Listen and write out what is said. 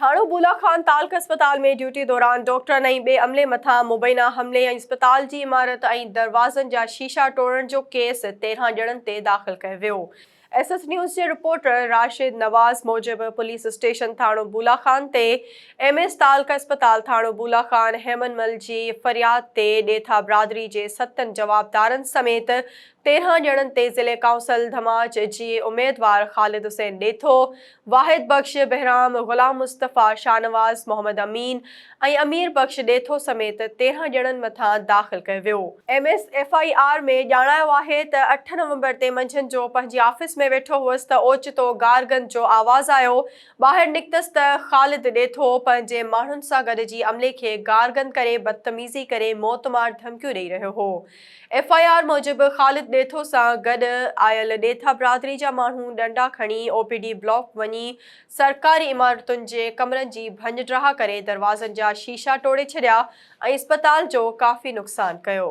थाणो बुला खान तालक अस्पताल में ड्यूटी दौरान डॉक्टर ऐं ॿिए अमले मथां मुबैना हमले ऐं अस्पताल जी इमारत ऐं दरवाज़नि जा शीशा तोड़ण जो केस 13 ॼणनि ते दाख़िल कयो वियो। एसएस न्यूज़ जे रिपोर्टर राशिद नवाज़ मूजिबि पुलिस स्टेशन थाणो बुला खान ते एमएस तालक अस्पताल थाणो बुला खान हेमनमल जी फरियाद ते ॾेथा बिरादरी जे 7 जवाबदारनि समेत 13 ॼणनि ते ज़िले काउंसिल धमाज जी उम्मीदवार ख़ालिद हुसैन ॾेथो, वाहिद बख्श बहराम, गुलाम मुस्तफ़ा, शाहनवाज़ मोहम्मद अमीन ऐं अमीर बख्श ॾेथो समेत 13 ॼणनि मथां दाख़िल कयो वियो। एमएस एफआईआर में ॼाणायो आहे त 8 नवंबर ते मंझंदि जो पंहिंजी ऑफिस में वेठो हुअसि त ओचितो गारगन जो आवाज़ आयो। ॿाहिरि निकितसि त ख़ालिद ॾेथो पंहिंजे माण्हुनि सां गॾिजी अमले खे गारगन करे बदतमीज़ी करे मौतमार धमकियूं ॾेई रहियो हो। एफआईआर मूजिबि ख़ालिद ॾेथो सां गॾु आयल ॾेथा बिरादरी जा माण्हू डंडा खणी ओपीडी ब्लॉक वञी सरकारी इमारतुनि जे कमरनि जी भञ ड्राह करे दरवाज़नि जा शीशा तोड़े छॾिया ऐं अस्पताल जो काफ़ी नुक़सानु कयो।